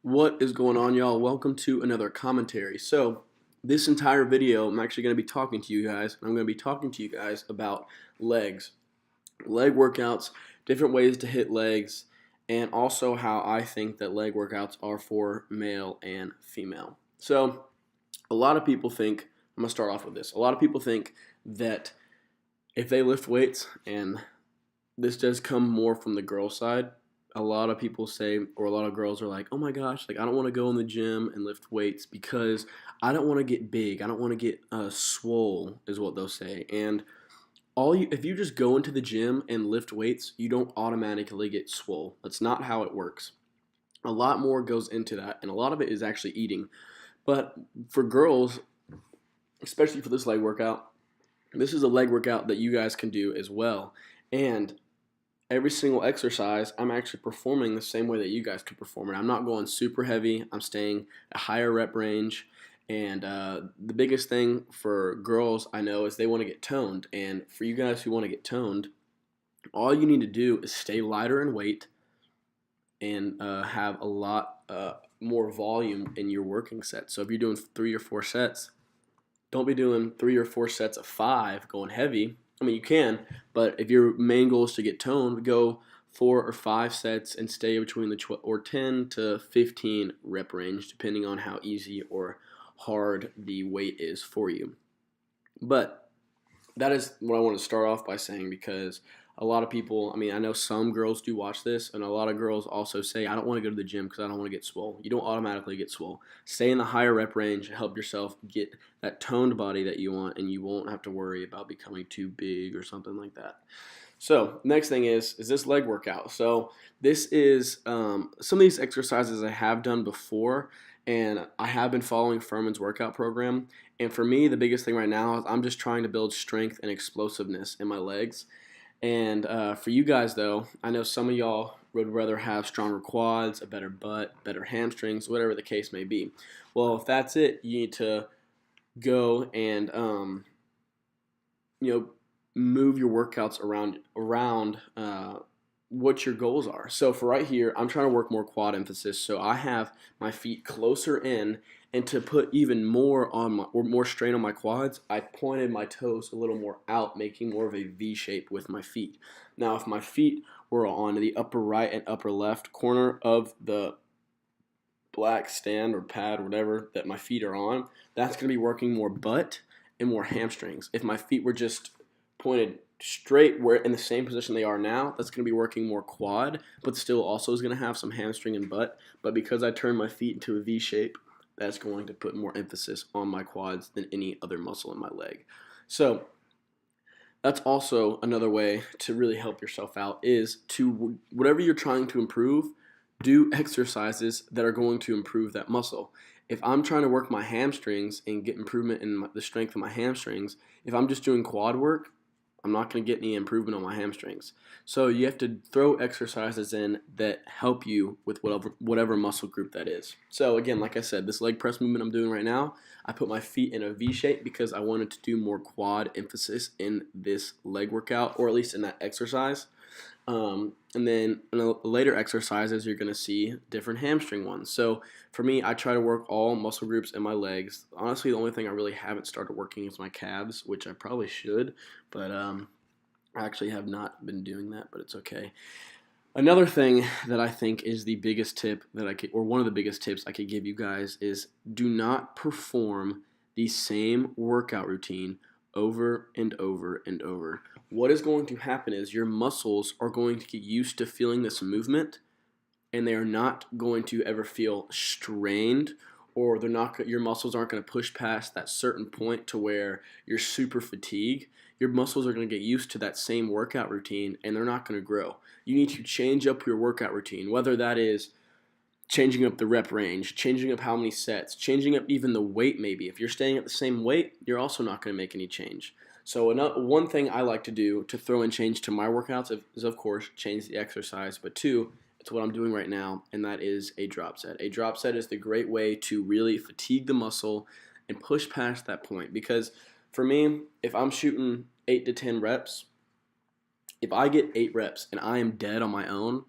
What is going on, y'all? Welcome to another commentary. So, this entire video, I'm actually going to be talking to you guys. I'm going to be talking to you guys about legs, leg workouts, different ways to hit legs, and also how I think that leg workouts are for male and female. So, a lot of people think, I'm going to start off with this. A lot of people think that if they lift weights, and this does come more from the girl side, a lot of people say, or a lot of girls are like, oh my gosh, like I don't want to go in the gym and lift weights because I don't want to get big. I don't want to get swole, is what they'll say. And if you just go into the gym and lift weights, you don't automatically get swole. That's not how it works. A lot more goes into that, and a lot of it is actually eating. But for girls, especially for this leg workout, this is a leg workout that you guys can do as well. And every single exercise, I'm actually performing the same way that you guys could perform it. I'm not going super heavy. I'm staying a higher rep range. And the biggest thing for girls I know is they want to get toned. And for you guys who want to get toned, all you need to do is stay lighter in weight and have a lot more volume in your working set. So if you're doing 3 or 4 sets, don't be doing 3 or 4 sets of 5 going heavy. I mean, you can, but if your main goal is to get toned, go 4 or 5 sets and stay between the 10 to 15 rep range, depending on how easy or hard the weight is for you. But that is what I want to start off by saying, because a lot of people, I mean, I know some girls do watch this, and a lot of girls also say, I don't want to go to the gym because I don't want to get swole. You don't automatically get swole. Stay in the higher rep range, help yourself get that toned body that you want, and you won't have to worry about becoming too big or something like that. So next thing is this leg workout. So this is some of these exercises I have done before, and I have been following Furman's workout program. And for me, the biggest thing right now is I'm just trying to build strength and explosiveness in my legs. And for you guys, though, I know some of y'all would rather have stronger quads, a better butt, better hamstrings, whatever the case may be. Well, if that's it, you need to go and move your workouts around what your goals are. So for right here, I'm trying to work more quad emphasis. So I have my feet closer in, and to put even more on more strain on my quads, I pointed my toes a little more out, making more of a V shape with my feet. Now, if my feet were on the upper right and upper left corner of the black stand or pad, whatever that my feet are on, that's going to be working more butt and more hamstrings. If my feet were just pointed straight where in the same position they are now, that's going to be working more quad, but still also is going to have some hamstring and butt. But because I turned my feet into a V shape, that's going to put more emphasis on my quads than any other muscle in my leg. So that's also another way to really help yourself out, is to, whatever you're trying to improve, do exercises that are going to improve that muscle. If I'm trying to work my hamstrings and get improvement in the strength of my hamstrings, if I'm just doing quad work, I'm not going to get any improvement on my hamstrings. So you have to throw exercises in that help you with whatever muscle group that is. So again, like I said, this leg press movement I'm doing right now, I put my feet in a V shape because I wanted to do more quad emphasis in this leg workout, or at least in that exercise. And then in the later exercises, you're going to see different hamstring ones. So for me, I try to work all muscle groups in my legs. Honestly, the only thing I really haven't started working is my calves, which I probably should, but I actually have not been doing that, but it's okay. Another thing that I think is the biggest tip that or one of the biggest tips I could give you guys, is do not perform the same workout routine over and over and over. What is going to happen is your muscles are going to get used to feeling this movement, and they are not going to ever feel strained, or your muscles aren't going to push past that certain point to where you're super fatigued. Your muscles are going to get used to that same workout routine, and they're not going to grow. You need to change up your workout routine, whether that is changing up the rep range, changing up how many sets, changing up even the weight maybe. If you're staying at the same weight, you're also not going to make any change. So one thing I like to do to throw in change to my workouts is, of course, change the exercise. But 2, it's what I'm doing right now, and that is a drop set. A drop set is the great way to really fatigue the muscle and push past that point. Because for me, if I'm shooting 8 to 10 reps, if I get 8 reps and I am dead on my own,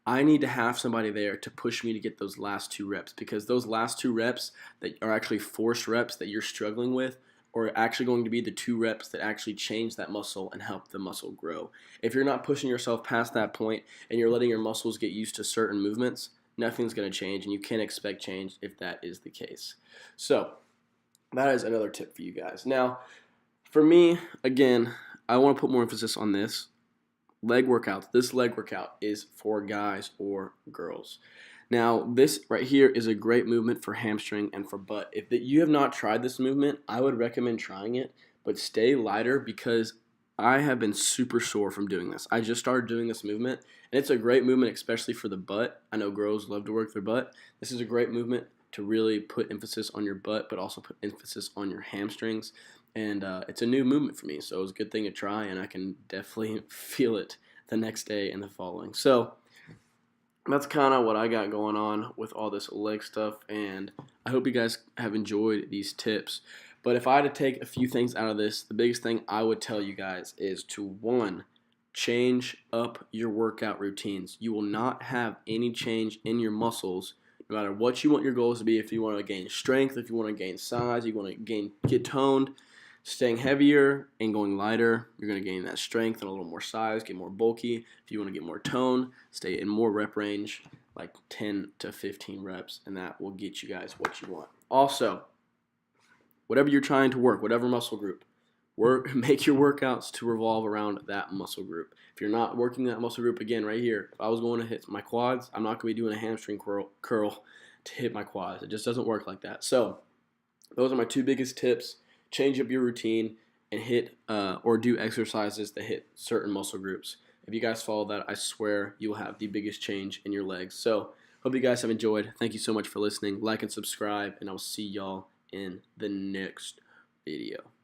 I need to have somebody there to push me to get those last 2 reps, because those last 2 reps that are actually forced reps that you're struggling with are actually going to be the 2 reps that actually change that muscle and help the muscle grow. If you're not pushing yourself past that point and you're letting your muscles get used to certain movements, nothing's going to change, and you can't expect change if that is the case. So that is another tip for you guys. Now, for me, again, I want to put more emphasis on this. Leg workouts. This leg workout is for guys or girls. Now, this right here is a great movement for hamstring and for butt. If you have not tried this movement, I would recommend trying it, but stay lighter, because I have been super sore from doing this. I just started doing this movement, and it's a great movement, especially for the butt. I know girls love to work their butt. This is a great movement to really put emphasis on your butt, but also put emphasis on your hamstrings. And it's a new movement for me, so it was a good thing to try, and I can definitely feel it the next day and the following. So that's kind of what I got going on with all this leg stuff, and I hope you guys have enjoyed these tips. But if I had to take a few things out of this, the biggest thing I would tell you guys is to, 1, change up your workout routines. You will not have any change in your muscles no matter what you want your goals to be. If you want to gain strength, if you want to gain size, you want to get toned, staying heavier and going lighter, you're going to gain that strength and a little more size, get more bulky. If you want to get more tone, stay in more rep range, like 10 to 15 reps, and that will get you guys what you want. Also, whatever you're trying to work, whatever muscle group, make your workouts to revolve around that muscle group. If you're not working that muscle group, again, right here, if I was going to hit my quads, I'm not going to be doing a hamstring curl to hit my quads. It just doesn't work like that. So those are my 2 biggest tips. Change up your routine and hit or do exercises that hit certain muscle groups. If you guys follow that, I swear you will have the biggest change in your legs. So hope you guys have enjoyed. Thank you so much for listening. Like and subscribe, and I'll see y'all in the next video.